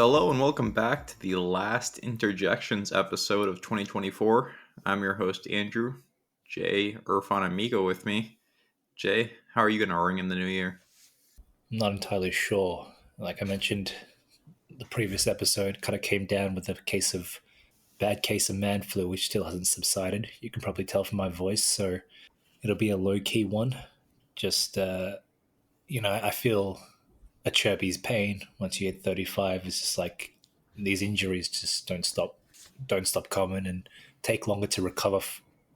Hello and welcome back to the last Interjections episode of 2024. I'm your host, Andrew. Jay, Irfan, and Miko with me. Jay, how are you going to ring in the new year? I'm not entirely sure. Like I mentioned, the previous episode kind of came down with a bad case of man flu, which still hasn't subsided. You can probably tell from my voice, so it'll be a low-key one. Just, I feel a chirpy's pain once you hit 35. It's just like these injuries just don't stop coming and take longer to recover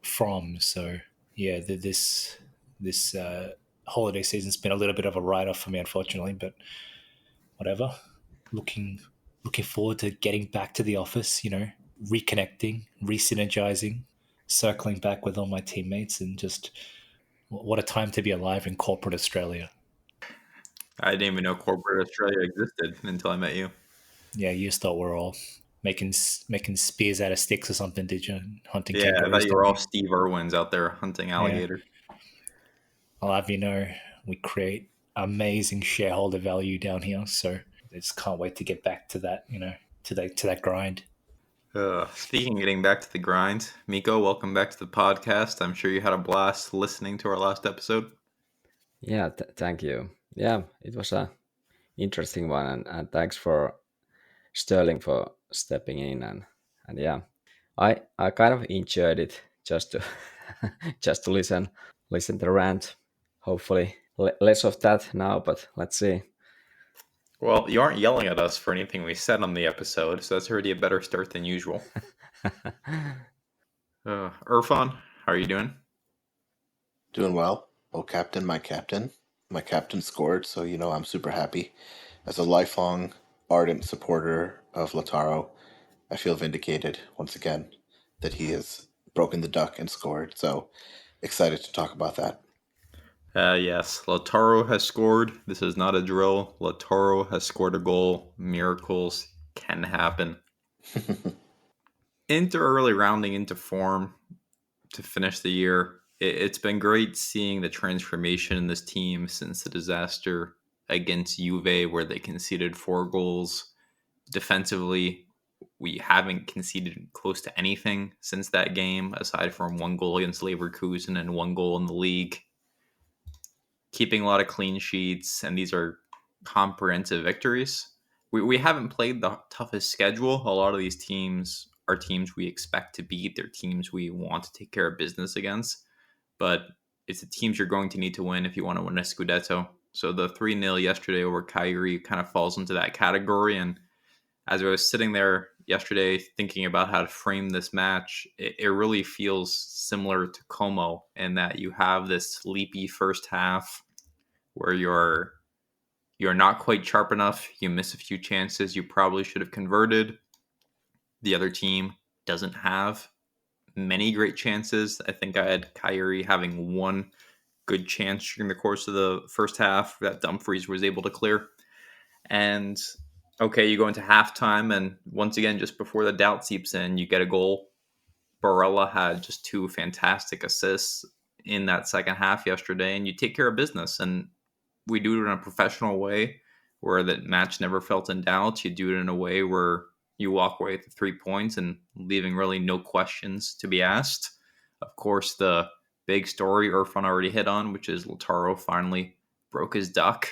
from. So yeah, this holiday season's been a little bit of a write-off for me, unfortunately, but whatever. Looking looking forward to getting back to the office, reconnecting, re-synergizing, circling back with all my teammates, and just what a time to be alive in corporate Australia. I didn't even know corporate Australia existed until I met you. Yeah, you just thought we're all making spears out of sticks or something, did you? Hunting Yeah, I thought kangaroos, you were didn't all you? Steve Irwins out there hunting Yeah. alligator. I'll have you know, we create amazing shareholder value down here, so I just can't wait to get back to that, to that grind. Speaking of getting back to the grind, Miko, welcome back to the podcast. I'm sure you had a blast listening to our last episode. Yeah, thank you. Yeah, it was a interesting one, and thanks for Sterling for stepping in, and yeah, I kind of enjoyed it just to just to listen to rant. Hopefully, less of that now, but let's see. Well, you aren't yelling at us for anything we said on the episode, so that's already a better start than usual. Irfan, how are you doing? Doing well. Oh, captain, my captain. My captain scored, so I'm super happy. As a lifelong, ardent supporter of Lautaro, I feel vindicated once again that he has broken the duck and scored. So excited to talk about that. Yes, Lautaro has scored. This is not a drill. Lautaro has scored a goal. Miracles can happen. Inter early rounding into form to finish the year. It's been great seeing the transformation in this team since the disaster against Juve, where they conceded 4 goals. Defensively, we haven't conceded close to anything since that game, aside from 1 goal against Leverkusen and 1 goal in the league. Keeping a lot of clean sheets, and these are comprehensive victories. We haven't played the toughest schedule. A lot of these teams are teams we expect to beat. They're teams we want to take care of business against. But it's the teams you're going to need to win if you want to win a Scudetto. So the 3-0 yesterday over Cagliari kind of falls into that category. And as I was sitting there yesterday thinking about how to frame this match, it really feels similar to Como in that you have this sleepy first half where you're not quite sharp enough. You miss a few chances you probably should have converted. The other team doesn't have many great chances. I think I had Kyrie having 1 good chance during the course of the first half that Dumfries was able to clear. And okay, you go into halftime, and once again, just before the doubt seeps in, you get a goal. Barella had just 2 fantastic assists in that second half yesterday, and you take care of business. And we do it in a professional way where that match never felt in doubt. You do it in a way where you walk away with the 3 points and leaving really no questions to be asked. Of course, the big story Irfan already hit on, which is Lautaro finally broke his duck.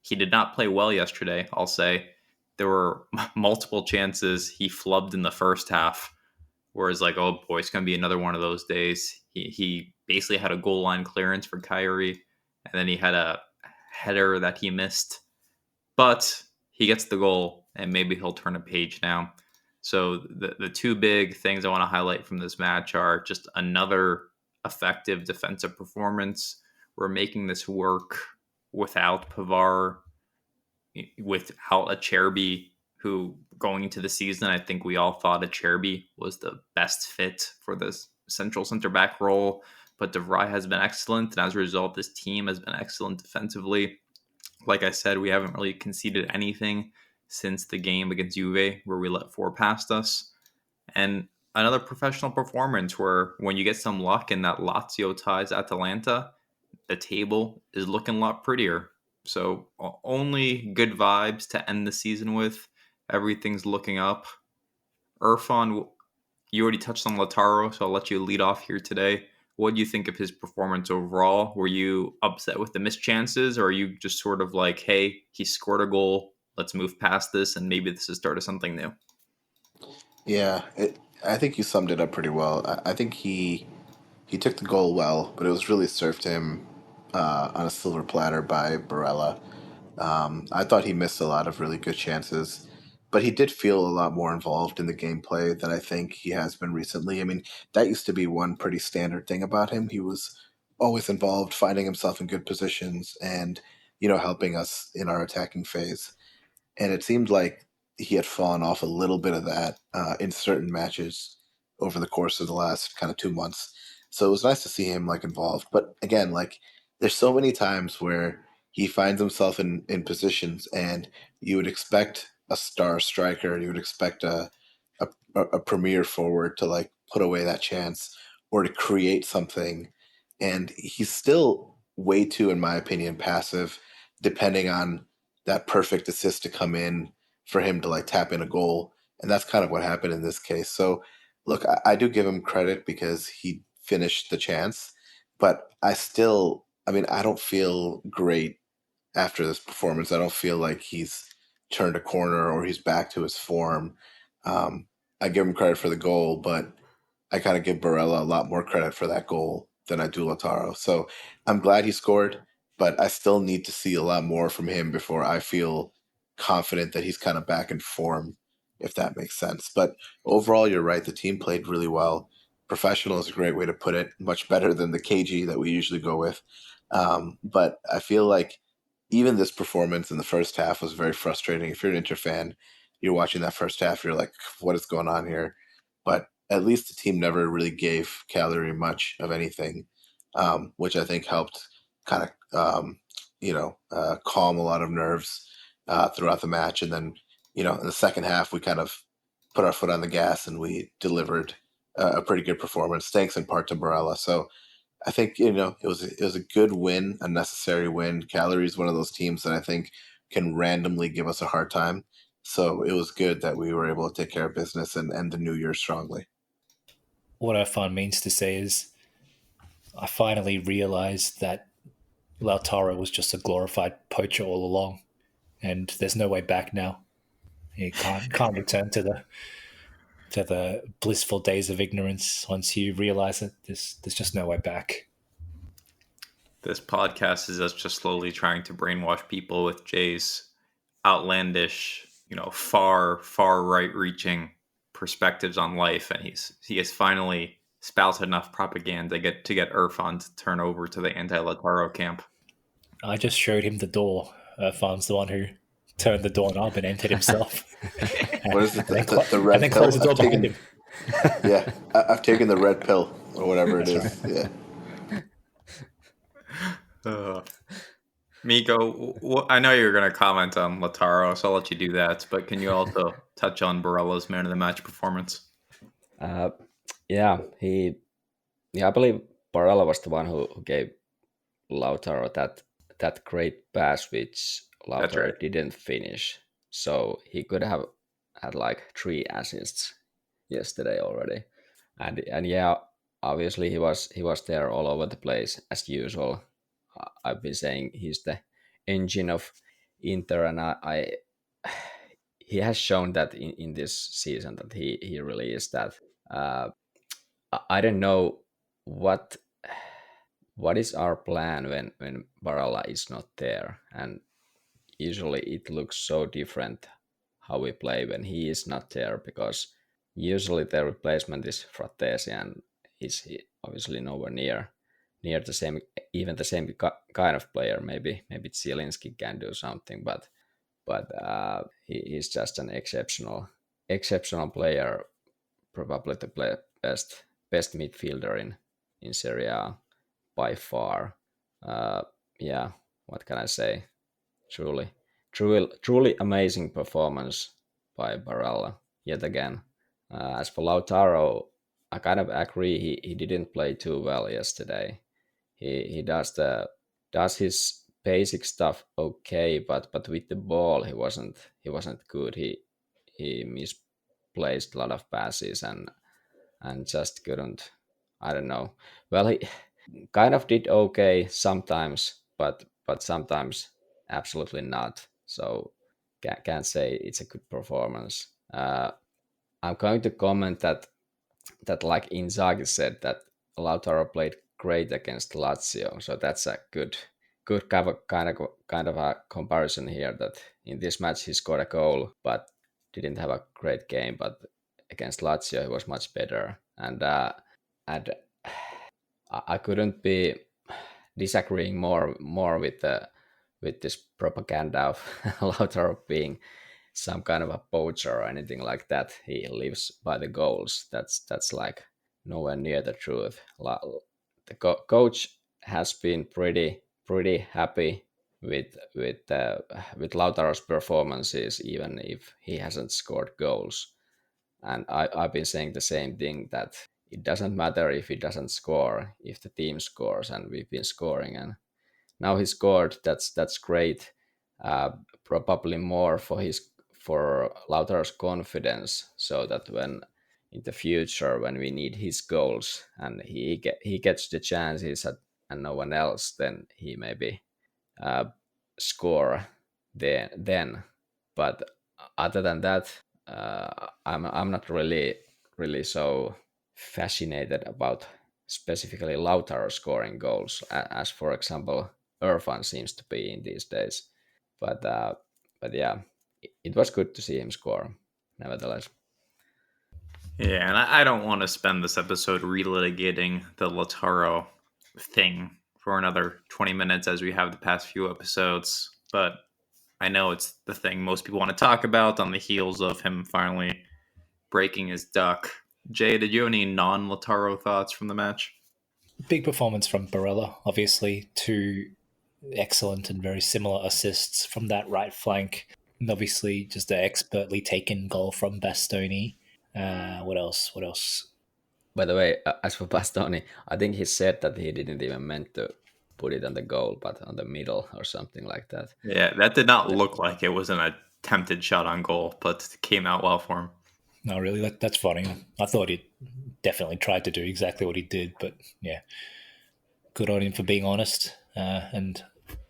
He did not play well yesterday, I'll say. There were multiple chances he flubbed in the first half, where it's like, oh boy, it's going to be another one of those days. He basically had a goal line clearance for Kyrie, and then he had a header that he missed. But he gets the goal, and maybe he'll turn a page now. So the 2 big things I want to highlight from this match are just another effective defensive performance. We're making this work without Pavard, without Acerbi, who going into the season, I think we all thought Acerbi was the best fit for this central center back role. But De Vrij has been excellent, and as a result, this team has been excellent defensively. Like I said, we haven't really conceded anything since the game against Juve, where we let 4 past us. And another professional performance where when you get some luck in that Lazio ties Atalanta, the table is looking a lot prettier. So only good vibes to end the season with. Everything's looking up. Irfan, you already touched on Lautaro, so I'll let you lead off here today. What do you think of his performance overall? Were you upset with the missed chances, or are you just sort of like, hey, he scored a goal, let's move past this, and maybe this is the start of something new? Yeah, I think you summed it up pretty well. I think he took the goal well, but it was really served to him on a silver platter by Barella. I thought he missed a lot of really good chances, but he did feel a lot more involved in the gameplay than I think he has been recently. I mean, that used to be one pretty standard thing about him. He was always involved, finding himself in good positions, and helping us in our attacking phase. And it seemed like he had fallen off a little bit of that in certain matches over the course of the last kind of 2 months. So it was nice to see him like involved. But again, like there's so many times where he finds himself in positions, and you would expect a star striker, you would expect a, a premier forward to like put away that chance or to create something, and he's still way too, in my opinion, passive, depending on that perfect assist to come in for him to like tap in a goal. And that's kind of what happened in this case. So, look, I do give him credit because he finished the chance, but I mean, I don't feel great after this performance. I don't feel like he's turned a corner or he's back to his form. I give him credit for the goal, but I kind of give Barella a lot more credit for that goal than I do Lautaro. So I'm glad he scored, but I still need to see a lot more from him before I feel confident that he's kind of back in form, if that makes sense. But overall, you're right. The team played really well. Professional is a great way to put it, much better than the KG that we usually go with. But I feel like even this performance in the first half was very frustrating. If you're an Inter fan, you're watching that first half, you're like, what is going on here? But at least the team never really gave Cagliari much of anything, which I think helped kind of, calm a lot of nerves throughout the match. And then, in the second half, we kind of put our foot on the gas and we delivered a pretty good performance, thanks in part to Barella. So I think it was a good win, a necessary win. Cagliari is one of those teams that I think can randomly give us a hard time. So it was good that we were able to take care of business and end the new year strongly. What Irfan means to say is, I finally realized that Lautaro was just a glorified poacher all along, and there's no way back now. You can't return to the blissful days of ignorance once you realize that there's just no way back. This podcast is us just slowly trying to brainwash people with Jay's outlandish, far right reaching perspectives on life, and he has finally spouted enough propaganda to get Irfan to turn over to the anti-Lautaro camp. I just showed him the door. Irfan's the one who turned the doorknob and entered himself. What is it? The and red then pill? closed the door behind him. Yeah, I've taken the red pill or whatever it is. Right. Yeah. Miko, I know you're going to comment on Lautaro, so I'll let you do that. But can you also touch on Barella's man of the match performance? Yeah, I believe Barella was the one who gave Lautaro that great pass which Lautaro didn't finish. So he could have had like 3 assists yesterday already. And yeah, obviously he was there all over the place as usual. I've been saying he's the engine of Inter, and I he has shown that in this season that he really is that. I don't know what is our plan when Barella is not there, and usually it looks so different how we play when he is not there, because usually the replacement is Fratesi, and he's obviously nowhere near the same, even the same kind of player. Maybe Zielinski can do something, but he's just an exceptional player, probably the best midfielder in Serie A by far. Yeah, what can I say? Truly amazing performance by Barella yet again. As for Lautaro, I kind of agree. He didn't play too well yesterday. He does his basic stuff okay, but with the ball he wasn't good. he misplaced a lot of passes and just couldn't. I don't know. Well, he kind of did okay sometimes, but sometimes absolutely not. So can't say it's a good performance. I'm going to comment that like Inzaghi said that Lautaro played great against Lazio, so that's a good kind of a comparison here. That in this match he scored a goal, but didn't have a great game. But against Lazio he was much better, and I couldn't be disagreeing more with this propaganda of Lautaro being some kind of a poacher or anything like that. He lives by the goals. That's like nowhere near the truth. The coach has been pretty happy with Lautaro's performances, even if he hasn't scored goals. And I've been saying the same thing, that it doesn't matter if he doesn't score, if the team scores, and we've been scoring. And now he scored. That's great. Probably more for Lautaro's confidence, so that when in the future when we need his goals and he gets the chances and no one else, then he maybe uh, score then. But other than that, I'm not really so fascinated about specifically Lautaro scoring goals, as for example Irfan seems to be in these days. But yeah, it was good to see him score, nevertheless. Yeah, and I don't want to spend this episode relitigating the Lautaro thing for another 20 minutes as we have the past few episodes, but I know it's the thing most people want to talk about on the heels of him finally breaking his duck. Jay, did you have any non-Lautaro thoughts from the match? Big performance from Barella, obviously. Two excellent and very similar assists from that right flank. And obviously, just an expertly taken goal from Bastoni. What else? What else? By the way, as for Bastoni, I think he said that he didn't even meant to put it on the goal, but on the middle or something like that. Yeah, that did not look like it was an attempted shot on goal, but it came out well for him. No, really, that's funny. I thought he definitely tried to do exactly what he did, but yeah, good on him for being honest. And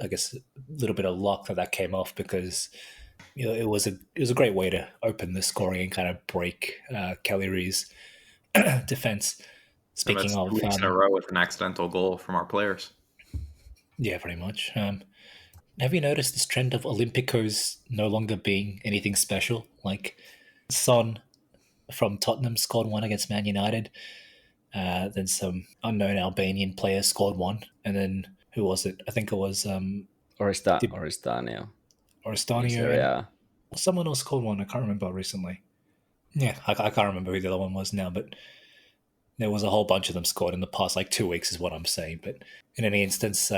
I guess a little bit of luck that came off, because it was a great way to open the scoring and kind of break Cagliari's defense. And that's Speaking 2 of, weeks in a row with an accidental goal from our players. yeah, pretty much. Have you noticed this trend of Olympicos no longer being anything special? Like Son from Tottenham scored one against Man United. Then some unknown Albanian player scored one, and then who was it? I think it was Oristanio. Oristanio. Yeah. Someone else scored one. I can't remember recently. Yeah, I can't remember who the other one was now, but there was a whole bunch of them scored in the past 2 weeks, is what I'm saying. But in any instance,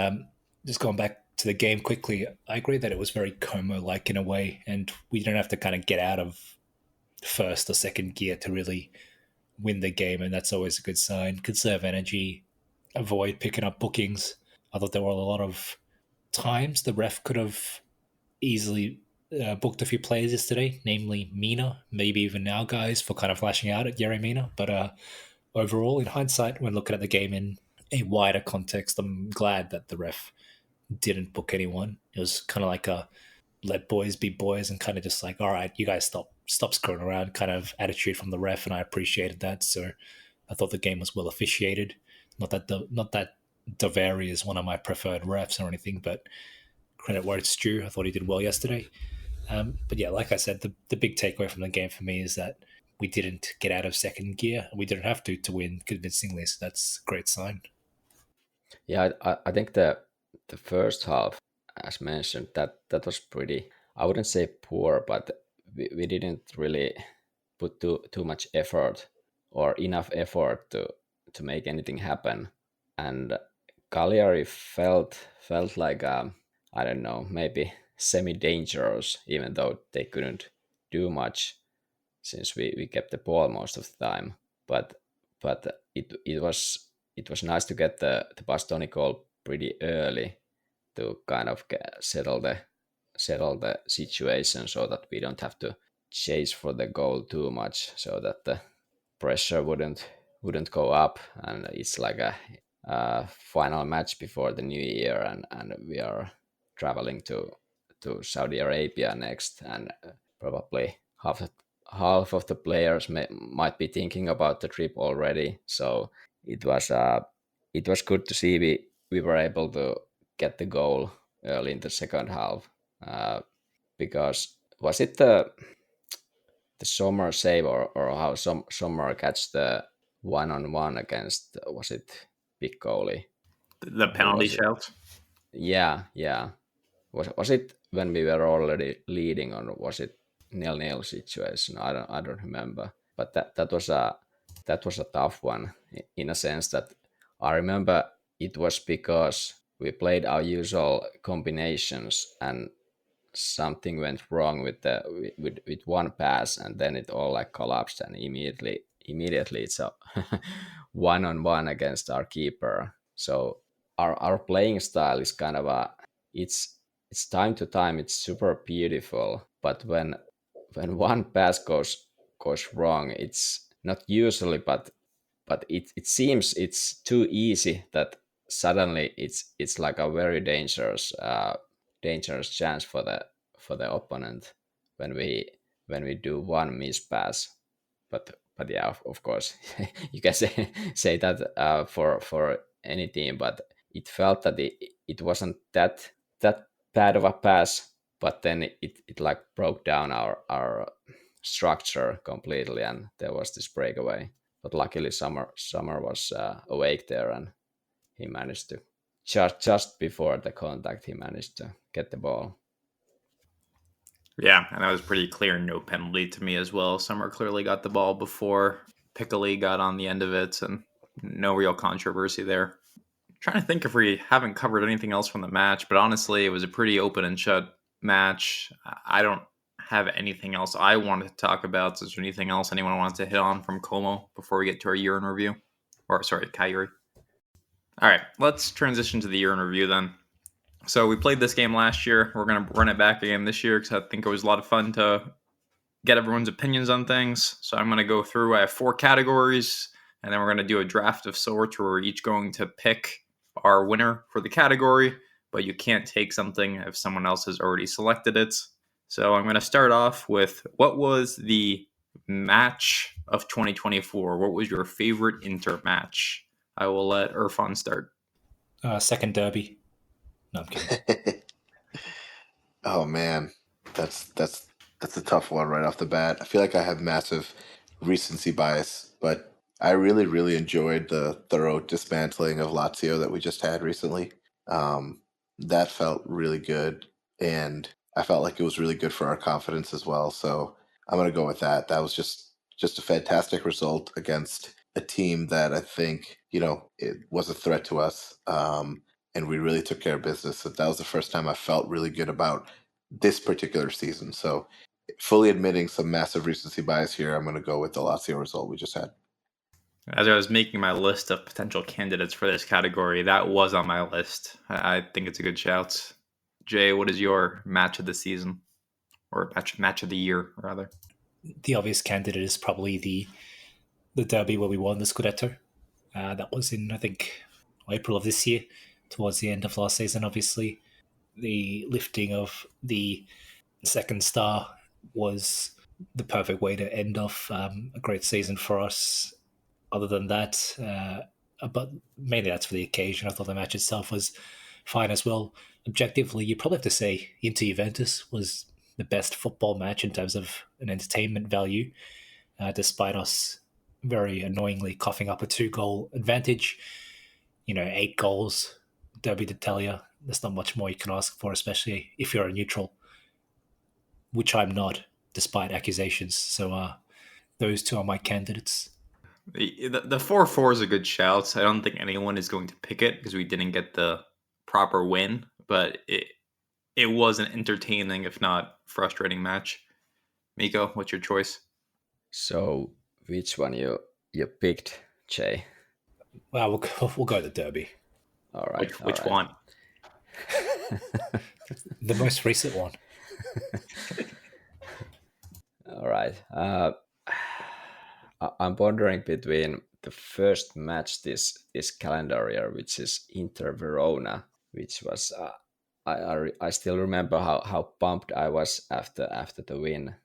just going back to the game quickly, I agree that it was very Como-like in a way, and we don't have to kind of get out of first or second gear to really win the game, and that's always a good sign. Conserve energy, avoid picking up bookings. I thought there were a lot of times the ref could have easily booked a few players yesterday, namely Mina, maybe even now guys, for kind of flashing out at Yerry Mina. But overall, in hindsight, when looking at the game in a wider context, I'm glad that the ref didn't book anyone. It was kind of like a let boys be boys, and kind of just like, all right, you guys stop screwing around kind of attitude from the ref, and I appreciated that. So I thought the game was well officiated. Not that Daveri is one of my preferred refs or anything, but credit where it's due. I thought he did well yesterday. But yeah, like I said, the big takeaway from the game for me is that we didn't get out of second gear. We didn't have to win convincingly, so that's a great sign. Yeah, I think the first half, as mentioned, that was pretty. I wouldn't say poor, but we didn't really put too much effort or enough effort to make anything happen. And Cagliari felt like I don't know, maybe semi-dangerous, even though they couldn't do much since we kept the ball most of the time. But it was nice to get the Bastoni goal pretty early to kind of settle the situation, so that we don't have to chase for the goal too much, so that the pressure wouldn't go up, and it's like a final match before the new year, and we are traveling to Saudi Arabia next, and probably half of the players might be thinking about the trip already. So it was good to see we were able to get the goal early in the second half, because was it the Sommer save, or how Sommer catch the 1-on-1 against, was it big goalie? The Who penalty was it? shout. Yeah. Was it when we were already leading, or was it 0-0 situation? I don't remember. But that was a tough one, in a sense that I remember it was because we played our usual combinations, and something went wrong with one pass, and then it all like collapsed, and immediately it's a 1-on-1 against our keeper. So our playing style is kind of it's time to time it's super beautiful, but when one pass goes wrong, it's not usually, but it seems it's too easy that suddenly it's like a very dangerous chance for the opponent when we do one miss pass. But yeah, of course, you can say that for any team, but it felt that it wasn't that bad of a pass, but then it like broke down our structure completely, and there was this breakaway. But luckily, Summer was awake there, and he managed to just before the contact, he managed to get the ball. Yeah, and that was pretty clear, no penalty to me as well. Summer clearly got the ball before Piccoli got on the end of it, and no real controversy there. I'm trying to think if we haven't covered anything else from the match, but honestly, it was a pretty open and shut match. I don't have anything else I wanted to talk about. Is there anything else anyone wants to hit on from Como before we get to our year in review? Or, sorry, Cagliari. All right, let's transition to the year in review then. So we played this game last year. We're going to run it back again this year because I think it was a lot of fun to get everyone's opinions on things. So I'm going to go through. I have 4 categories, and then we're going to do a draft of sorts where we're each going to pick our winner for the category, but you can't take something if someone else has already selected it. So I'm going to start off with, what was the match of 2024? What was your favorite Inter match? I will let Irfan start. Second derby. No, I'm kidding. Oh man, that's a tough one right off the bat. I feel like I have massive recency bias, but I really enjoyed the thorough dismantling of Lazio that we just had recently. That felt really good, and I felt like it was really good for our confidence as well. So I'm gonna go with that. That was just a fantastic result against a team that I think it was a threat to us. And we really took care of business. So that was the first time I felt really good about this particular season. So, fully admitting some massive recency bias here, I'm going to go with the Lazio result we just had. As I was making my list of potential candidates for this category, that was on my list. I think it's a good shout. Jay, what is your match of the season? Or match of the year, rather? The obvious candidate is probably the derby where we won the Scudetto. That was in, I think, April of this year, towards the end of last season, obviously. The lifting of the second star was the perfect way to end off a great season for us. Other than that, but mainly that's for the occasion. I thought the match itself was fine as well. Objectively, you probably have to say Inter Juventus was the best football match in terms of an entertainment value, despite us very annoyingly coughing up a 2-goal advantage. 8 goals, Derby d'Italia. There's not much more you can ask for, especially if you're a neutral, which I'm not, despite accusations. So those 2 are my candidates. The 4-4 is a good shout. I don't think anyone is going to pick it because we didn't get the proper win, but it was an entertaining, if not frustrating match. Miko, what's your choice? So, which one you picked, Jay? Well, we'll go the derby. All right. Which one? The most recent one. All right. I'm wondering between the first match this calendar year, which is Inter Verona, which was I still remember how pumped I was after the win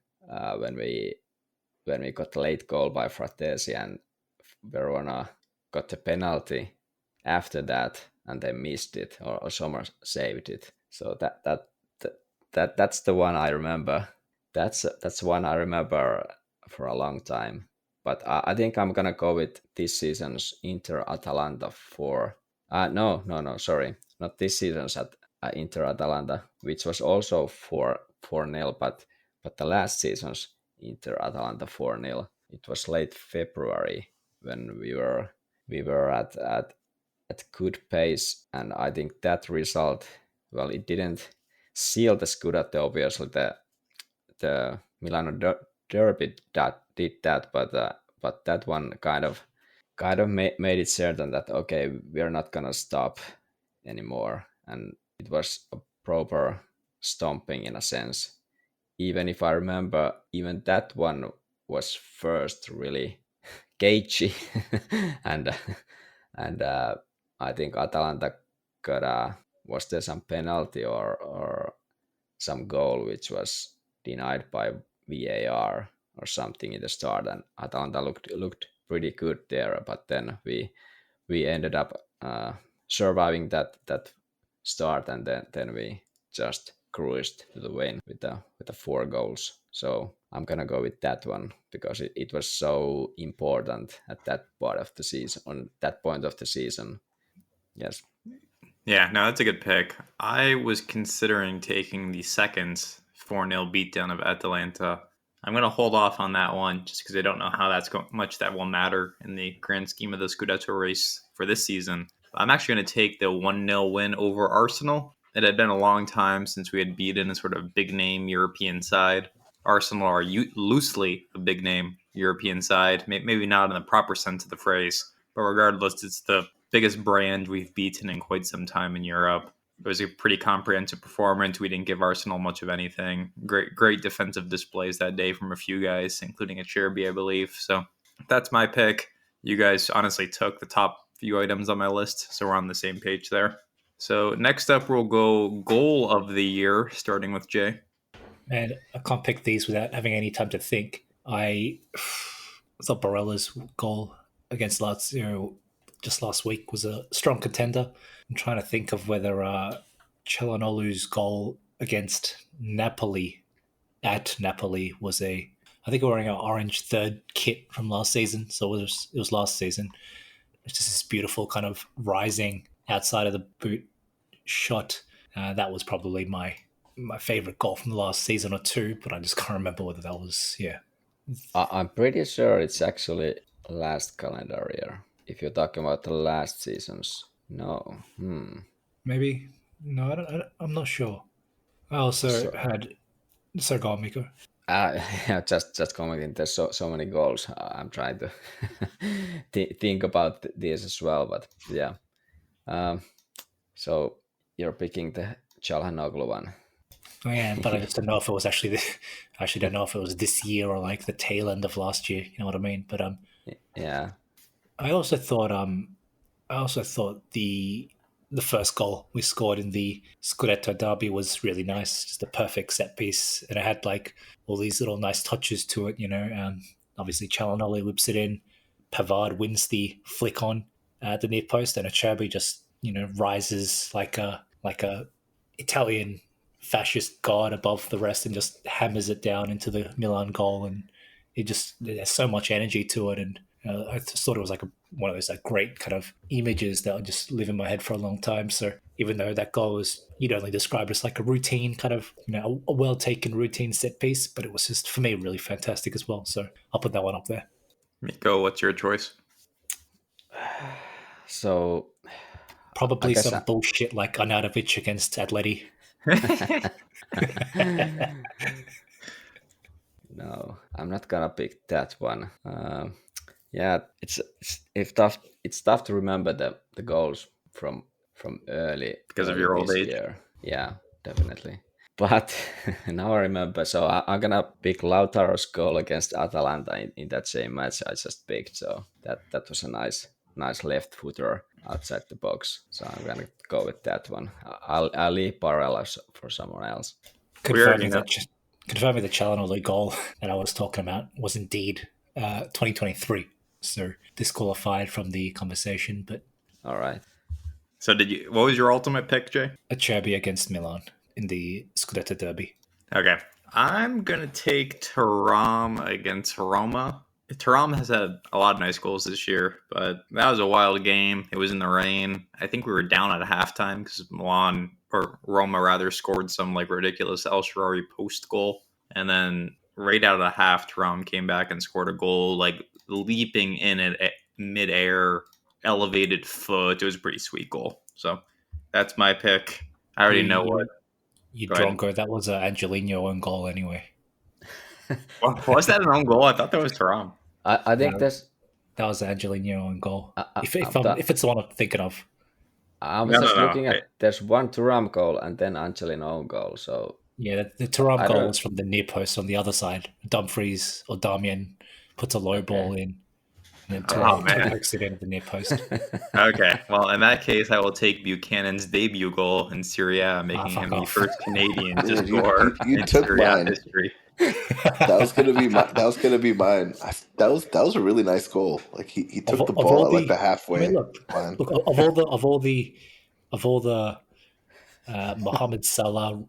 when we got the late goal by Fratesi and Verona got the penalty after that and they missed it or Sommer saved it. So that's the one I remember. That's one I remember for a long time. But I think I'm gonna go with this season's Inter Atalanta for. No, sorry, not this season's at Inter Atalanta, which was also 4-0, but the last season's Inter Atalanta 4-0. It was late February when we were at good pace, and I think that result, well, it didn't seal the Scudetto. Obviously, the Milano Derby that did that, but that one kind of made it certain that okay, we are not gonna stop anymore, and it was a proper stomping in a sense. Even if I remember, even that one was first really cagey, and I think Atalanta got was there some penalty or some goal which was denied by VAR or something in the start, and Atalanta looked pretty good there, but then we ended up surviving that start, and then we just cruised to the win with the 4 goals. So I'm gonna go with that one because it was so important at that part of the season, on that point of the season. Yes. Yeah, no, that's a good pick. I was considering taking the second 4-0 beatdown of Atalanta. I'm going to hold off on that one just because I don't know how much that will matter in the grand scheme of the Scudetto race for this season. I'm actually going to take the 1-0 win over Arsenal. It had been a long time since we had beaten a sort of big name European side. Arsenal are loosely a big name European side, maybe not in the proper sense of the phrase, but regardless, it's the biggest brand we've beaten in quite some time in Europe. It was a pretty comprehensive performance. We didn't give Arsenal much of anything. Great defensive displays that day from a few guys, including a Cherby, I believe. So that's my pick. You guys honestly took the top few items on my list, so we're on the same page there. So next up, we'll go goal of the year, starting with Jay. And I can't pick these without having any time to think. I thought Barella's goal against Lazio just last week was a strong contender. I'm trying to think of whether Çalhanoğlu's goal against Napoli at Napoli was I think we were wearing our orange third kit from last season, so it was last season. It's just this beautiful kind of rising outside of the boot shot. That was probably my favorite goal from the last season or two, but I just can't remember whether that was, yeah. I'm pretty sure it's actually last calendar year. If you're talking about the last seasons, no. Maybe. No, I'm not sure. I also had. So go on, Miko. Yeah, just commenting. There's so many goals. I'm trying to think about this as well, but yeah. So you're picking the Çalhanoğlu one. Oh, yeah, but I just don't know if it was actually. I actually don't know if it was this year or like the tail end of last year. You know what I mean? But Yeah. I also thought the first goal we scored in the Scudetto derby was really nice, just a perfect set piece, and it had like all these little nice touches to it. Obviously Çalhanoğlu whips it in, Pavard wins the flick on at the near post, and Acerbi just rises like a Italian fascist god above the rest and just hammers it down into the Milan goal, and there's so much energy to it, and I just thought it was like one of those like great kind of images that will just live in my head for a long time. So even though that goal was, you'd only describe it as like a routine kind of, a well taken routine set piece, but it was just for me really fantastic as well. So I'll put that one up there. Miko, what's your choice? So probably some bullshit like Arnautovic against Atleti. No, I'm not gonna pick that one. Yeah, it's tough. It's tough to remember the goals from early because of your old age. Year. Yeah, definitely. But now I remember. So I'm gonna pick Lautaro's goal against Atalanta in that same match I just picked. So that was a nice left footer outside the box. So I'm gonna go with that one. I'll leave Barella for someone else. We already Confirming know. confirming the Chalanoglu goal that I was talking about was indeed 2023. So disqualified from the conversation, but All right. So what was your ultimate pick, Jay? Acerbi against Milan in the Scudetto derby. Okay. I'm going to take Thuram against Roma. Thuram has had a lot of nice goals this year, but that was a wild game. It was in the rain. I think we were down at halftime because Roma rather, scored some like ridiculous El Shaarawy post goal. And then right out of the half, Thuram came back and scored a goal, like leaping in at midair, elevated foot. It was a pretty sweet goal. So that's my pick. I already know what. You Go ahead. drongo. That was an Angelino own goal anyway. Was that an own goal? I thought that was Thuram. I think that was an Angelino own goal. If it's the one I'm thinking of. I was looking at. There's one Thuram goal and then Angelino own goal. So yeah, the Thuram goal was from the near post on the other side. Dumfries or Damian puts a low ball in, and then Thuram pokes it in at the near post. Okay, well, in that case, I will take Buchanan's debut goal in Serie A, making him the first Canadian to score in Serie A history. That was gonna be mine. That was a really nice goal. Like he took the ball at like the halfway line. Look, of all the Mohamed Salah,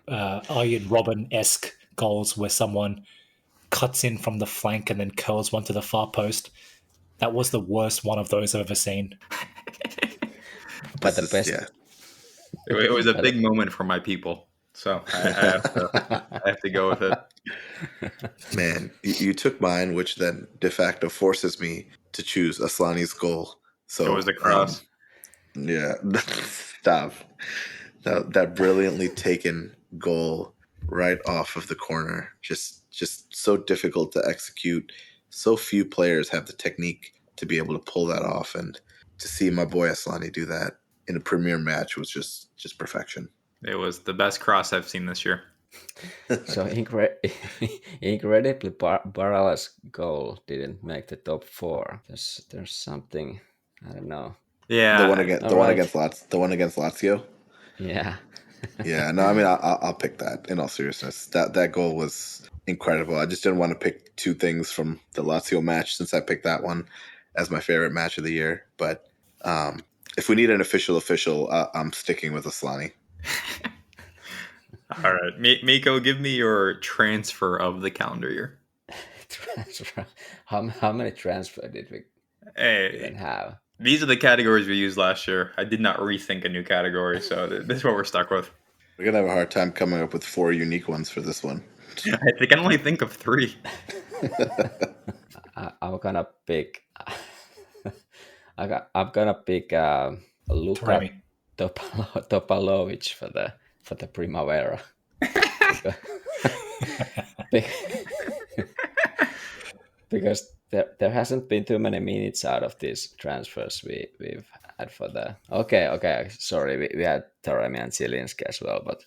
Arjen Robben-esque goals where someone cuts in from the flank and then curls one to the far post, that was the worst one of those I've ever seen. But the best. Yeah. It was a big moment for my people. So I have to go with it. Man, you took mine, which then de facto forces me to choose Aslani's goal. So it was a cross. Yeah, stop. That brilliantly taken goal right off of the corner. Just so difficult to execute. So few players have the technique to be able to pull that off, and to see my boy Aslani do that in a premier match was just perfection. It was the best cross I've seen this year. So incredibly, Barella's goal didn't make the top 4. There's something, I don't know. Yeah, the one against Lazio. Yeah. Yeah. No, I mean I'll pick that. In all seriousness, that goal was incredible. I just didn't want to pick two things from the Lazio match since I picked that one as my favorite match of the year. But if we need an official, I'm sticking with Aslani. All right, Miko, give me your transfer of the calendar year. Transfer. How many transfer did we even have? These are the categories we used last year. I did not rethink a new category, so this is what we're stuck with. We're gonna have a hard time coming up with 4 unique ones for this one. I can only think of 3. I'm gonna pick. I'm gonna pick Luka Topalovic for the Primavera. Because there hasn't been too many minutes out of these transfers we've had for the. Okay. Sorry, we had Taremi and Zielinski as well, but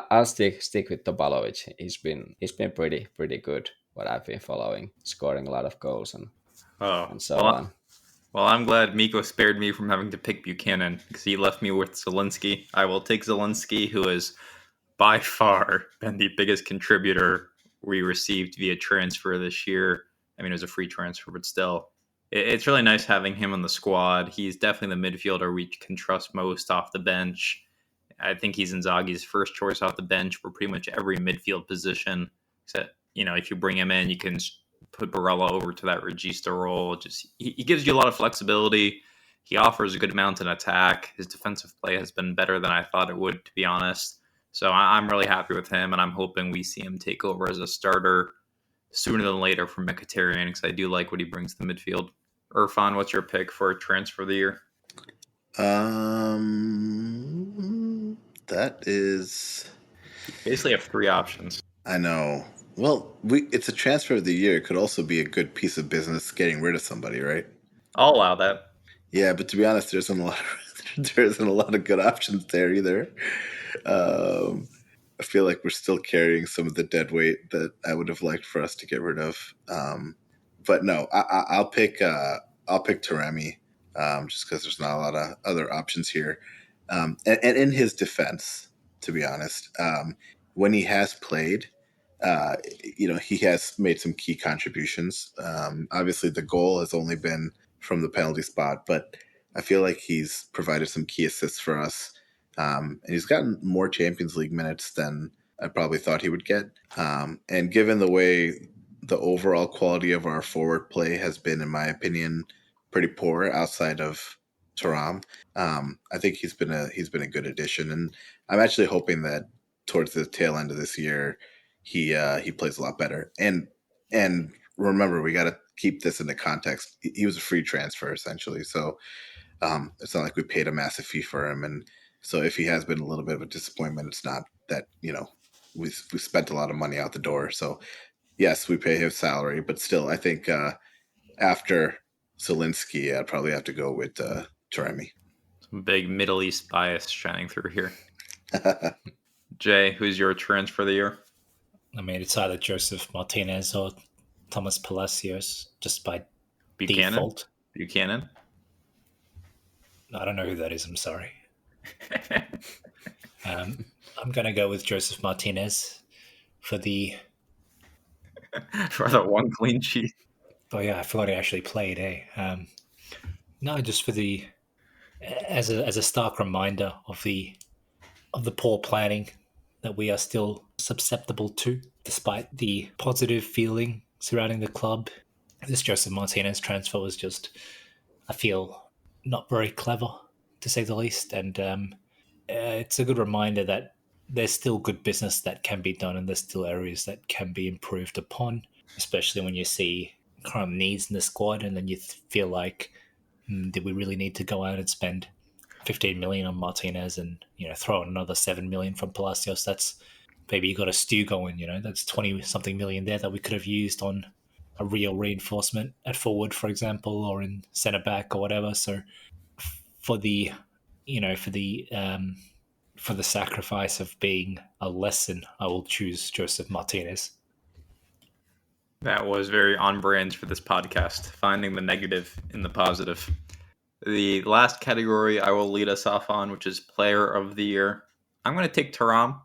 I'll stick with Topalovic. He's been pretty good. What I've been following, scoring a lot of goals and so on. Well, I'm glad Miko spared me from having to pick Buchanan because he left me with Zielinski. I will take Zielinski, who has by far been the biggest contributor we received via transfer this year. I mean, it was a free transfer, but still, it's really nice having him on the squad. He's definitely the midfielder we can trust most off the bench. I think he's Inzaghi's first choice off the bench for pretty much every midfield position. Except, if you bring him in, you can put Barella over to that Regista role. He gives you a lot of flexibility. He offers a good amount in attack. His defensive play has been better than I thought it would, to be honest. So I'm really happy with him, and I'm hoping we see him take over as a starter sooner than later for Mkhitaryan, because I do like what he brings to the midfield. Irfan, what's your pick for transfer of the year? That is... You basically have 3 options. I know. Well, it's a transfer of the year. It could also be a good piece of business getting rid of somebody, right? I'll allow that. Yeah, but to be honest, there isn't a lot of good options there either. feel like we're still carrying some of the dead weight that I would have liked for us to get rid of. But no, I'll pick Taremi, just because there's not a lot of other options here. And in his defense, to be honest, when he has played, he has made some key contributions. Obviously, the goal has only been from the penalty spot, but I feel like he's provided some key assists for us. And he's gotten more Champions League minutes than I probably thought he would get. And given the way the overall quality of our forward play has been, in my opinion, pretty poor outside of Thuram, I think he's been a good addition. And I'm actually hoping that towards the tail end of this year, he plays a lot better. And remember, we got to keep this into context. He was a free transfer essentially, so it's not like we paid a massive fee for him. And so if he has been a little bit of a disappointment, it's not that we spent a lot of money out the door. So yes, we pay his salary, but still, I think after Zielinski, I'd probably have to go with Taremi. Some big Middle East bias shining through here. Jay, who's your transfer of the year? I mean, it's either Joseph Martinez or Thomas Palacios, just by default. Buchanan? I don't know who that is, I'm sorry. I'm going to go with Joseph Martinez for the one clean sheet. Oh yeah, I forgot he actually played, No, just for the as a stark reminder of the poor planning that we are still susceptible to, despite the positive feeling surrounding the club. This Joseph Martinez transfer was just, I feel, not very clever, to say the least. And it's a good reminder that there's still good business that can be done and there's still areas that can be improved upon, especially when you see kind of needs in the squad and then you feel like, did we really need to go out and spend 15 million on Martinez and throw in another 7 million from Palacios? That's maybe you got a stew going, that's 20 something million there that we could have used on a real reinforcement at forward, for example, or in centre back or whatever. So for the sacrifice of being a lesson, I will choose Joseph Martinez. That was very on brand for this podcast, finding the negative in the positive. The last category I will lead us off on, which is player of the year. I'm going to take Thuram.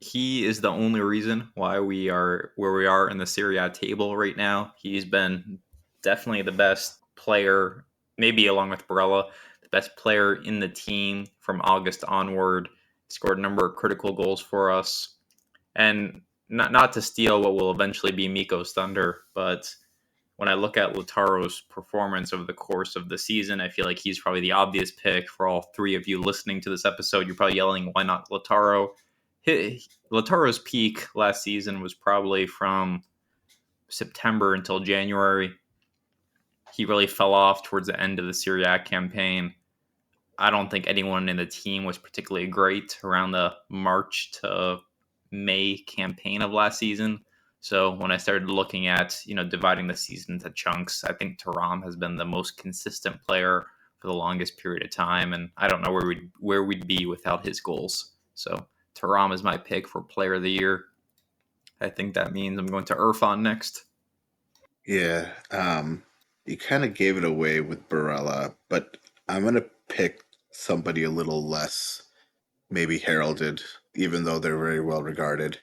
He is the only reason why we are where we are in the Serie A table right now. He's been definitely the best player, maybe along with Barella, the best player in the team from August onward. Scored a number of critical goals for us. And not to steal what will eventually be Miko's thunder, but when I look at Lautaro's performance over the course of the season, I feel like he's probably the obvious pick for all three of you listening to this episode. You're probably yelling, why not Lautaro? Lautaro's peak last season was probably from September until January. He really fell off towards the end of the Serie A campaign. I don't think anyone in the team was particularly great around the March to May campaign of last season. So when I started looking at, dividing the season into chunks, I think Thuram has been the most consistent player for the longest period of time. And I don't know where we'd be without his goals. So Thuram is my pick for player of the year. I think that means I'm going to Irfan next. Yeah. You kind of gave it away with Barella, but I'm going to pick somebody a little less maybe heralded, even though they're very well regarded.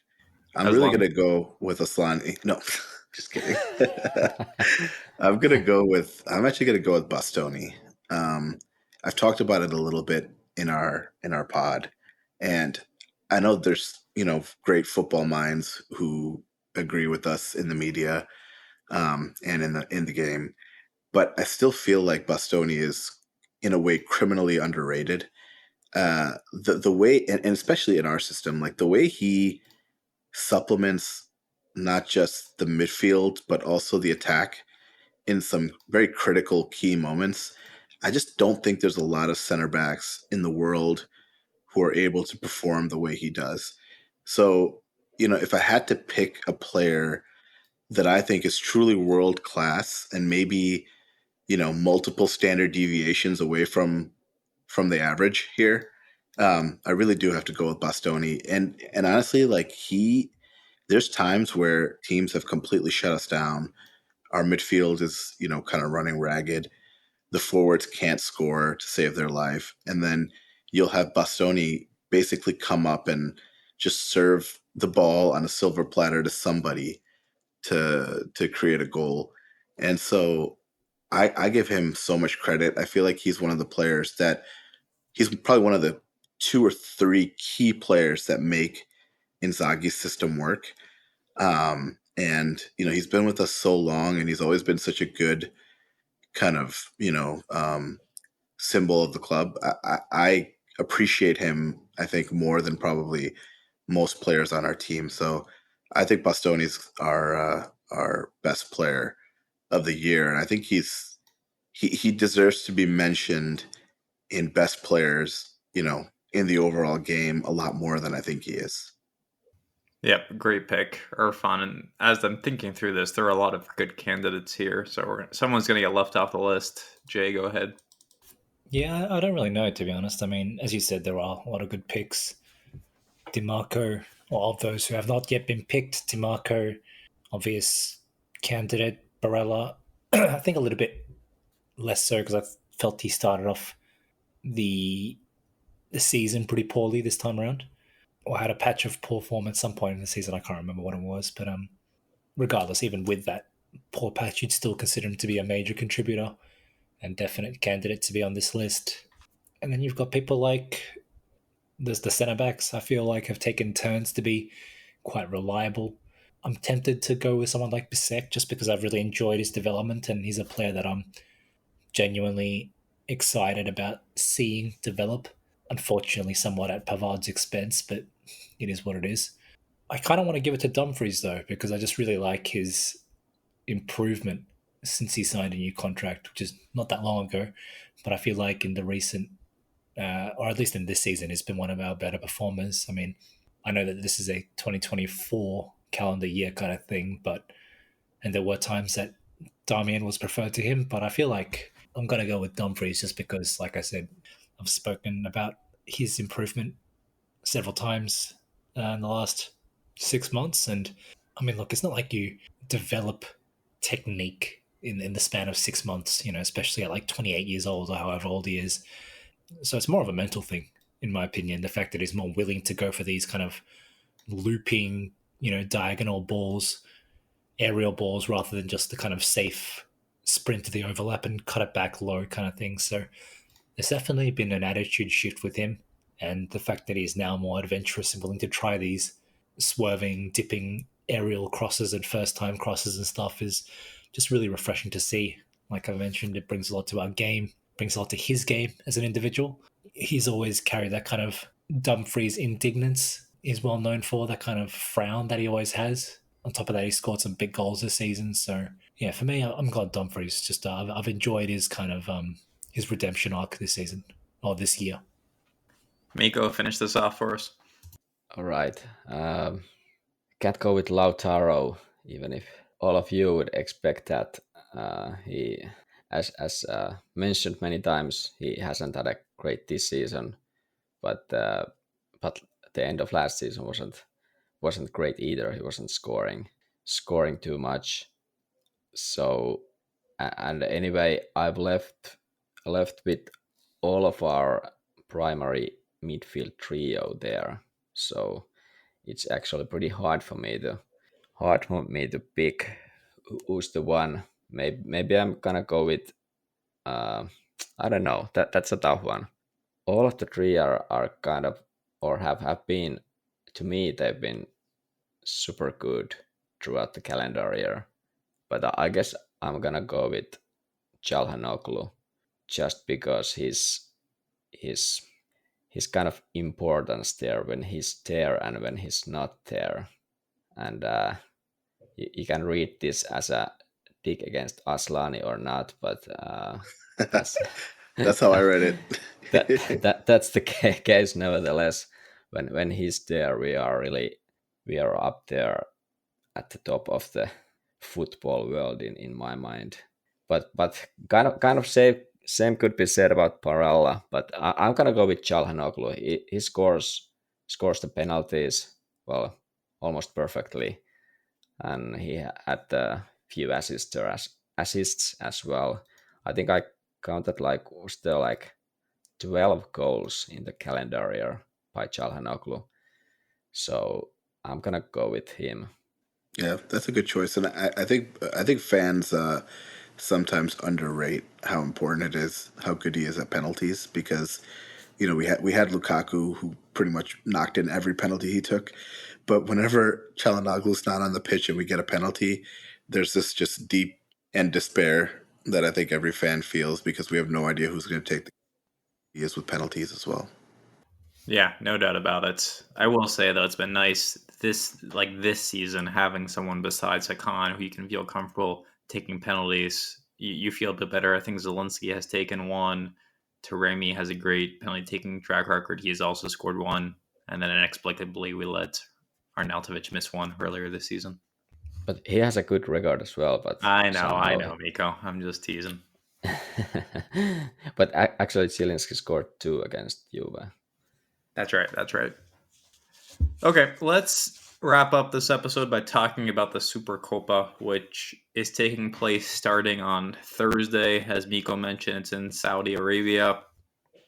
I'm really going to go with Aslan. No, just kidding. I'm actually going to go with Bastoni. I've talked about it a little bit in our pod, and I know there's great football minds who agree with us in the media and in the game, but I still feel like Bastoni is in a way criminally underrated. The way, and especially in our system, like the way he supplements not just the midfield but also the attack in some very critical key moments. I just don't think there's a lot of center backs in the world who are able to perform the way he does. So, if I had to pick a player that I think is truly world class and maybe, multiple standard deviations away from the average here, I really do have to go with Bastoni, and honestly, like there's times where teams have completely shut us down. Our midfield is, kind of running ragged. The forwards can't score to save their life, and then you'll have Bastoni basically come up and just serve the ball on a silver platter to somebody to create a goal. And so I give him so much credit. I feel like he's one of the players that he's probably one of the 2 or 3 key players that make Inzaghi's system work. And he's been with us so long, and he's always been such a good kind of symbol of the club. I appreciate him, I think, more than probably most players on our team. So I think Bastoni's our best player of the year, and I think he deserves to be mentioned in best players, in the overall game a lot more than I think he is. Yep, great pick, Irfan. And as I'm thinking through this, there are a lot of good candidates here. So someone's going to get left off the list. Jay, go ahead. Yeah, I don't really know, to be honest. I mean, as you said, there are a lot of good picks. DiMarco, or of those who have not yet been picked, DiMarco, obvious candidate. Barella, I think a little bit less so because I felt he started off the season pretty poorly this time around, or had a patch of poor form at some point in the season. I can't remember what it was, but regardless, even with that poor patch, you'd still consider him to be a major contributor and definite candidate to be on this list. And then you've got people like there's the centre backs. I feel like have taken turns to be quite reliable. I'm tempted to go with someone like Bisek just because I've really enjoyed his development, and he's a player that I'm genuinely excited about seeing develop. Unfortunately, somewhat at Pavard's expense, but it is what it is. I kind of want to give it to Dumfries though, because I just really like his improvement since he signed a new contract, which is not that long ago. But I feel like in the recent, or at least in this season, he's been one of our better performers. I mean, I know that this is a 2024 calendar year kind of thing, and there were times that Darmian was preferred to him, but I feel like I'm going to go with Dumfries just because, like I said, I've spoken about his improvement several times in the last 6 months. And I mean, look, it's not like you develop technique in the span of 6 months, especially at like 28 years old or however old he is. So it's more of a mental thing, in my opinion. The fact that he's more willing to go for these kind of looping, diagonal balls, aerial balls, rather than just the kind of safe sprint to the overlap and cut it back low kind of thing. So there's definitely been an attitude shift with him. And the fact that he's now more adventurous and willing to try these swerving, dipping aerial crosses and first time crosses and stuff is just really refreshing to see. Like I mentioned, it brings a lot to our game, brings a lot to his game as an individual. He's always carried that kind of Dumfries indignance, he's well known for, that kind of frown that he always has. On top of that, he scored some big goals this season. So yeah, for me, I'm glad Dumfries. Just I've enjoyed his kind of his redemption arc this season or this year. Miko, finish this off for us. All right. Can't go with Lautaro, even if all of you would expect that. He, as mentioned many times, he hasn't had a great this season, but the end of last season wasn't great either. He wasn't scoring too much. So, and anyway, I've left with all of our primary midfield trio there. So it's actually pretty hard for me to pick who's the one. Maybe I'm gonna go with I don't know. That's a tough one. All of the three are kind of, or have been, to me they've been super good throughout the calendar year. But I guess I'm gonna go with Calhanoglu just because his kind of importance there when he's there and when he's not there. And you can read this as a dig against Aslani or not, but that's That's how I read it. that's the case nevertheless. When he's there, we are up there at the top of the football world in my mind. But kind of same could be said about Parella, but I'm gonna go with Çalhanoğlu. He scores the penalties well almost perfectly, and he had a few assists as well. I think I counted like was there like 12 goals in the calendar year by Çalhanoğlu. So I'm gonna go with him. Yeah, that's a good choice, and I think fans sometimes underrate how important it is, how good he is at penalties, because we had Lukaku who pretty much knocked in every penalty he took, but whenever Çalhanoğlu's not on the pitch and we get a penalty, there's this just deep and despair that I think every fan feels because we have no idea who's going to take the he is with penalties as well. Yeah, no doubt about it. I will say though, it's been nice this season having someone besides Hakan who you can feel comfortable taking penalties. You feel a bit better. I think Zelensky has taken one. Taremi has a great penalty taking track record. He has also scored one, and then inexplicably we let Arnautovic miss one earlier this season. But he has a good record as well. But I somehow... know, Miko. I'm just teasing. But actually, Zielinski scored 2 against Juve. That's right. Okay, let's wrap up this episode by talking about the Supercoppa, which is taking place starting on Thursday. As Miko mentioned, it's in Saudi Arabia.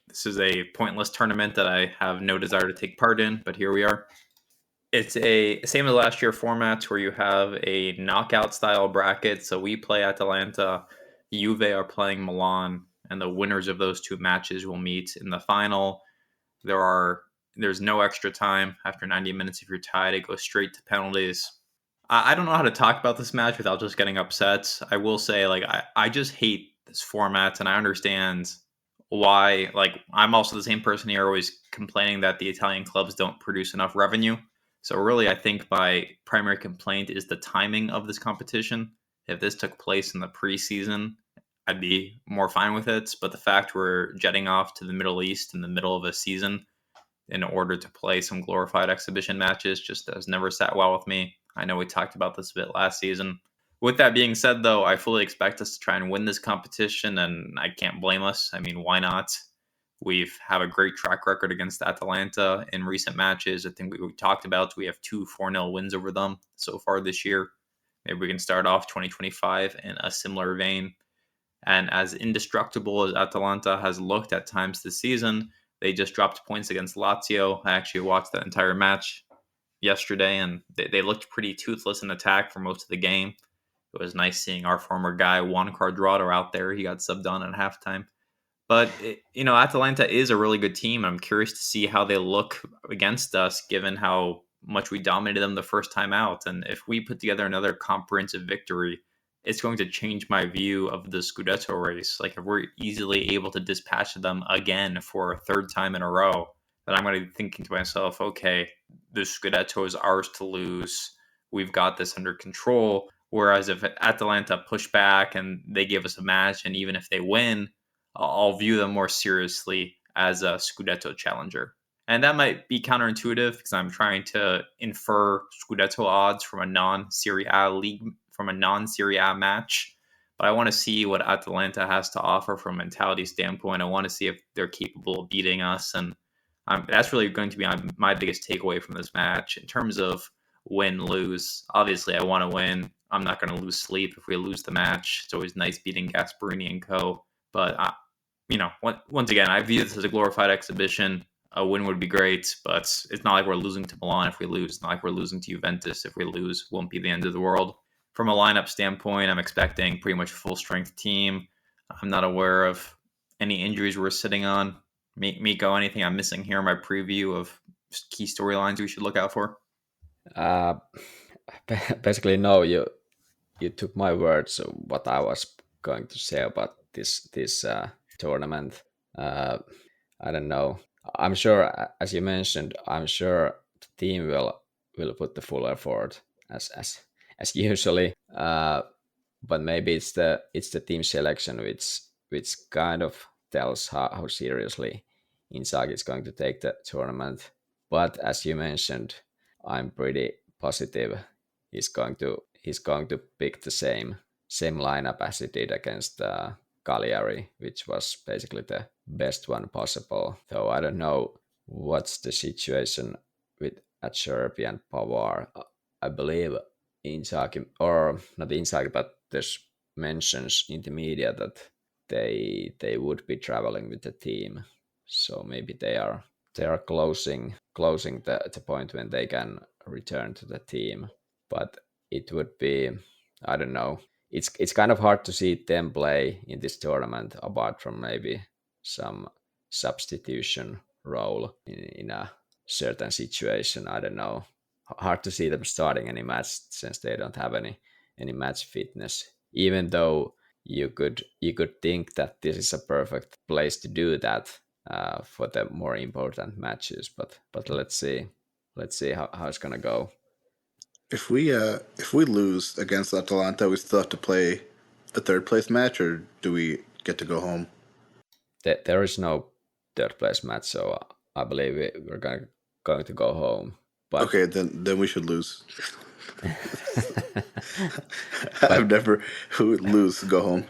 This is a pointless tournament that I have no desire to take part in, but here we are. It's a same as last year format where you have a knockout style bracket. So we play Atalanta, Juve are playing Milan, and the winners of those 2 matches will meet in the final. There's no extra time after 90 minutes. If you're tied, it goes straight to penalties. I don't know how to talk about this match without just getting upset. I will say, I just hate this format, and I understand why. I'm also the same person here, always complaining that the Italian clubs don't produce enough revenue. So really, I think my primary complaint is the timing of this competition. If this took place in the preseason, I'd be more fine with it. But the fact we're jetting off to the Middle East in the middle of a season in order to play some glorified exhibition matches just has never sat well with me. I know we talked about this a bit last season. With that being said, though, I fully expect us to try and win this competition, and I can't blame us. I mean, why not? We've have a great track record against Atalanta in recent matches. I think we talked about we have 2 4-0 wins over them so far this year. Maybe we can start off 2025 in a similar vein. And as indestructible as Atalanta has looked at times this season, they just dropped points against Lazio. I actually watched that entire match yesterday, and they looked pretty toothless in attack for most of the game. It was nice seeing our former guy, Juan Cuadrado, out there. He got subbed on at halftime. But, Atalanta is a really good team. I'm curious to see how they look against us, given how much we dominated them the first time out. And if we put together another comprehensive victory, it's going to change my view of the Scudetto race. If we're easily able to dispatch them again for a 3rd time in a row, then I'm going to be thinking to myself, okay, the Scudetto is ours to lose. We've got this under control. Whereas if Atalanta push back and they give us a match, and even if they win, I'll view them more seriously as a Scudetto challenger. And that might be counterintuitive because I'm trying to infer Scudetto odds from a non-Serie A league, from a non-Serie A match. But I want to see what Atalanta has to offer from a mentality standpoint. I want to see if they're capable of beating us. And that's really going to be my biggest takeaway from this match. In terms of win-lose, obviously I want to win. I'm not going to lose sleep if we lose the match. It's always nice beating Gasperini and co. But, once again, I view this as a glorified exhibition. A win would be great, but it's not like we're losing to Milan if we lose. It's not like we're losing to Juventus if we lose. It won't be the end of the world. From a lineup standpoint, I'm expecting pretty much a full-strength team. I'm not aware of any injuries we're sitting on. Miko, anything I'm missing here in my preview of key storylines we should look out for? Basically, no. You took my words. What I was going to say about this tournament. I don't know. I'm sure, as you mentioned, I'm sure the team will put the full effort as usually. But maybe it's the team selection which kind of tells how seriously Inzaghi is going to take the tournament. But as you mentioned, I'm pretty positive he's going to pick the same lineup as he did against Cagliari, which was basically the best one possible. So I don't know what's the situation with Acerbi and Pavard. I believe Inzaghi, or not Inzaghi, but there's mentions in the media that they would be traveling with the team. So maybe they are closing the point when they can return to the team. But it would be, I don't know. It's kind of hard to see them play in this tournament apart from maybe some substitution role in a certain situation. I don't know. Hard to see them starting any match since they don't have any match fitness. Even though you could think that this is a perfect place to do that for the more important matches, but let's see how it's gonna go. If we lose against Atalanta, we still have to play a third place match, or do we get to go home? There is no third place match, so I believe we're going to go home. But okay, then we should lose. But- I've never lose, go home.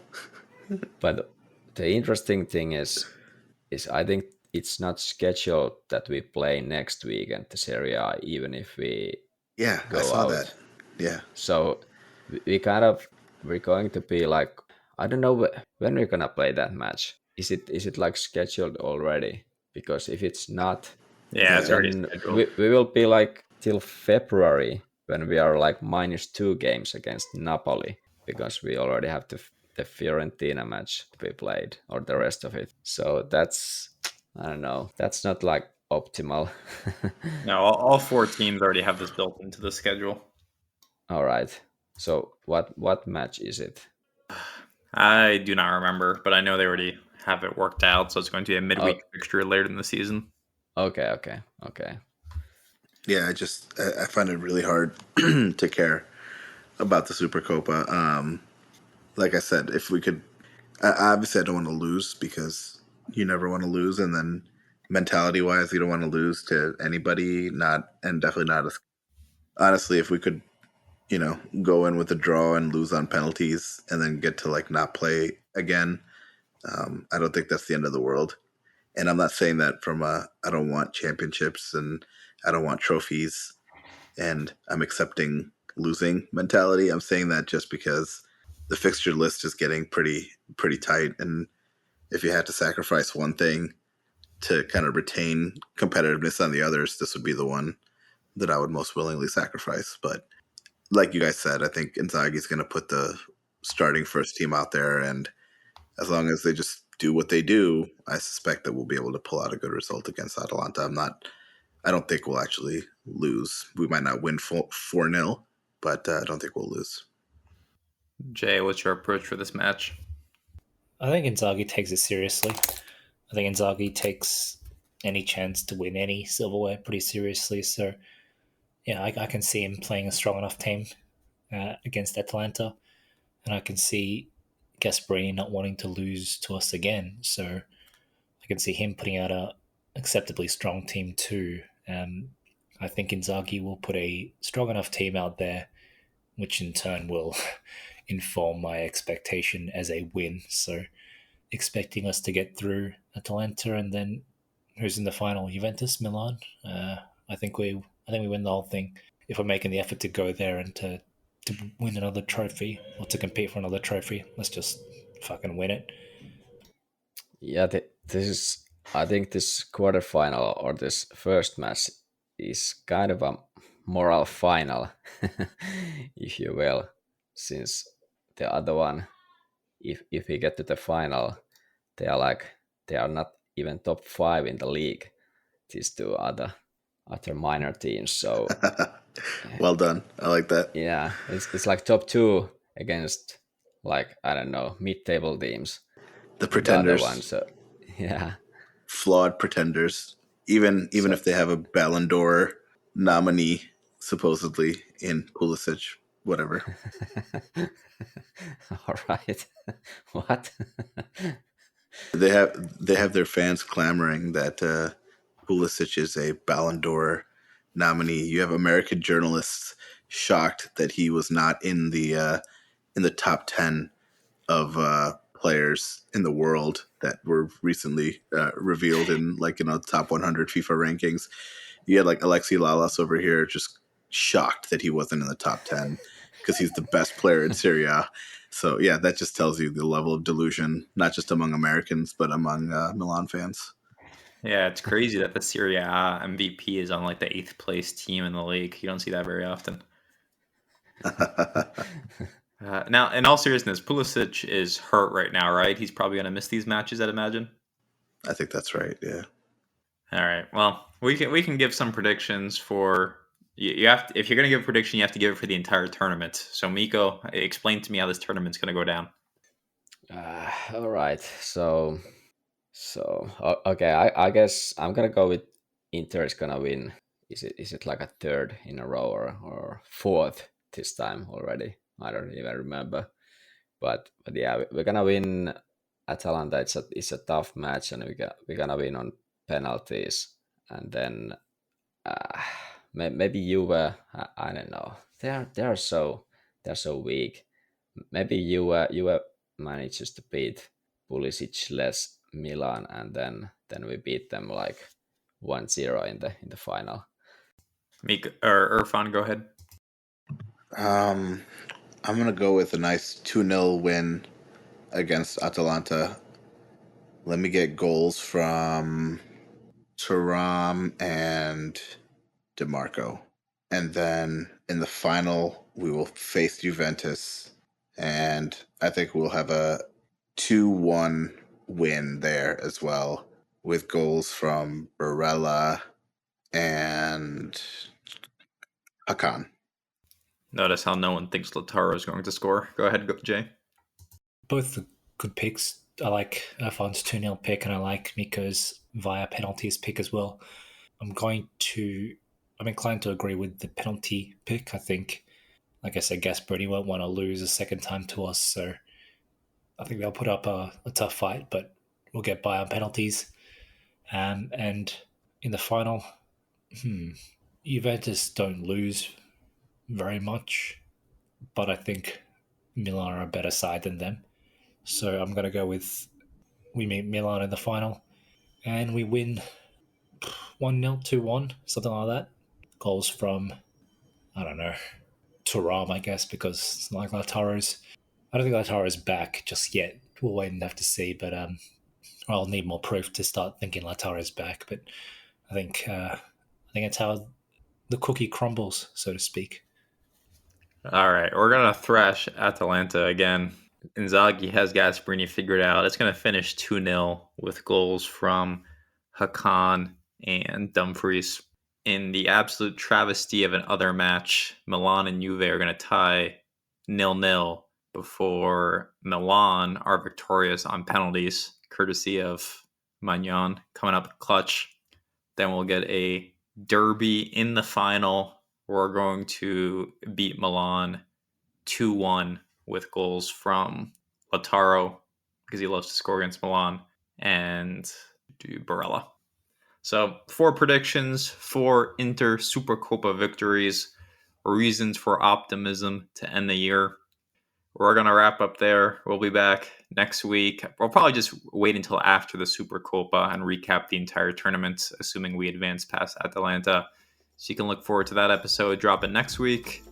But the interesting thing is I think it's not scheduled that we play next weekend the Serie A, even if we Yeah, go I saw out. that. Yeah. So we're going to be like, I don't know when we're gonna play that match. Is it like scheduled already? Because if it's not, Yeah, it's already then scheduled. we will be like till February when we are like -2 games against Napoli, because we already have the Fiorentina match to be played, or the rest of it. So that's, I don't know, that's not like optimal. No, all 4 teams already have this built into the schedule. All right. So what match is it? I do not remember, but I know they already have it worked out, so it's going to be a midweek fixture later in the season. Okay. Yeah, I find it really hard to care about the Supercoppa. Like I said, if we could, obviously I don't want to lose, because you never want to lose, and then mentality-wise, you don't want to lose to anybody. Definitely not. Honestly, if we could, go in with a draw and lose on penalties, and then get to like not play again, I don't think that's the end of the world. And I'm not saying that from I don't want championships and I don't want trophies and I'm accepting losing mentality. I'm saying that just because the fixture list is getting pretty tight, and if you had to sacrifice one thing to kind of retain competitiveness on the others, this would be the one that I would most willingly sacrifice. But like you guys said, I think Inzaghi's going to put the starting first team out there, and as long as they just do what they do, I suspect that we'll be able to pull out a good result against Atalanta. I don't think we'll actually lose. We might not win 4-0, but I don't think we'll lose. Jay, what's your approach for this match? I think Inzaghi takes it seriously. I think Inzaghi takes any chance to win any silverware pretty seriously. So, yeah, I can see him playing a strong enough team against Atalanta, and I can see Gasperini not wanting to lose to us again. So I can see him putting out a acceptably strong team too. I think Inzaghi will put a strong enough team out there, which in turn will inform my expectation as a win. So expecting us to get through Atalanta, and then who's in the final? Juventus, Milan. I think we win the whole thing if we're making the effort to go there and to win another trophy, or to compete for another trophy. Let's just fucking win it. Yeah, this is, I think this quarterfinal, or this first match, is kind of a moral final, if you will, since the other one, if we get to the final, they are not even top 5 in the league. These 2 other minor teams. So Well done. I like that. yeah, it's like top 2 against, like, I don't know, mid-table teams. The The other pretenders. one, so yeah. Flawed pretenders. Even if they have a Ballon d'Or nominee, supposedly, in Pulisic, whatever. All right. What? They have their fans clamoring that Pulisic is a Ballon d'Or nominee. You have American journalists shocked that he was not in the top 10 of players in the world that were recently revealed in top 100 FIFA rankings. You had like Alexi Lalas over here, just shocked that he wasn't in the top 10 because he's the best player in Serie A. So yeah, that just tells you the level of delusion, not just among Americans, but among Milan fans. Yeah, it's crazy that the Serie A MVP is on like the 8th place team in the league. You don't see that very often. Now, in all seriousness, Pulisic is hurt right now, right? He's probably going to miss these matches, I'd imagine. I think that's right. Yeah. All right. Well, we can give some predictions for you have to, if you're going to give a prediction, you have to give it for the entire tournament. So, Miko, explain to me how this tournament's going to go down. All right. So okay. I guess I'm gonna go with Inter is gonna win. Is it like a third in a row or fourth this time already? I don't even remember. But yeah, we're gonna win Atalanta. It's a tough match, and we're gonna win on penalties, and then maybe Juve. I don't know. They're so weak. Maybe Juve manages to beat Pulisic less Milan, and then we beat them like 1-0 in the final. Miko or Irfan, go ahead. I'm gonna go with a nice 2-0 win against Atalanta. Let me get goals from thuram and DeMarco. And then in the final, we will face Juventus. And I think we'll have a 2-1 win there as well, with goals from Barella and Hakan. Notice how no one thinks Lautaro is going to score. Go ahead, Jay. Both the good picks. I like Irfan's 2-0 pick, and I like Miko's via penalties pick as well. I'm inclined to agree with the penalty pick. I think, like I said, Gasperini won't want to lose a second time to us, so I think they'll put up a tough fight, but we'll get by on penalties. And in the final, Juventus don't lose very much, but I think Milan are a better side than them. So I'm going to go with we meet Milan in the final and we win 1-0, 2-1, something like that. Goals from, I don't know, thuram, I guess, because it's not like Lautaro's. I don't think Lautaro's back just yet. We'll wait and have to see, but I'll need more proof to start thinking Lautaro's back. But I think that's how the cookie crumbles, so to speak. All right, we're going to thrash Atalanta again. Inzaghi has Gasperini figured out. It's going to finish 2-0 with goals from Hakan and Dumfries. In the absolute travesty of an other match, Milan and Juve are going to tie 0-0 before Milan are victorious on penalties, courtesy of Magnan coming up clutch. Then we'll get a derby in the final. We're going to beat Milan 2-1 with goals from Lautaro, because he loves to score against Milan, and Barella. So 4 predictions, 4 Inter Supercoppa victories, reasons for optimism to end the year. We're going to wrap up there. We'll be back next week. We'll probably just wait until after the Supercoppa and recap the entire tournament, assuming we advance past Atalanta. So you can look forward to that episode dropping next week.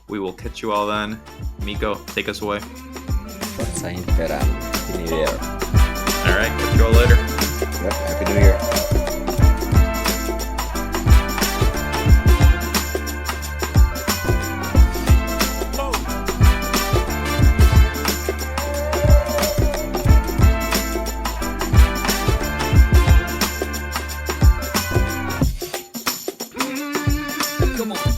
We will catch you all then. Miko, take us away. Forza Inter and Happy New Year. All right, catch you all later. Yep, Happy New Year. Come on.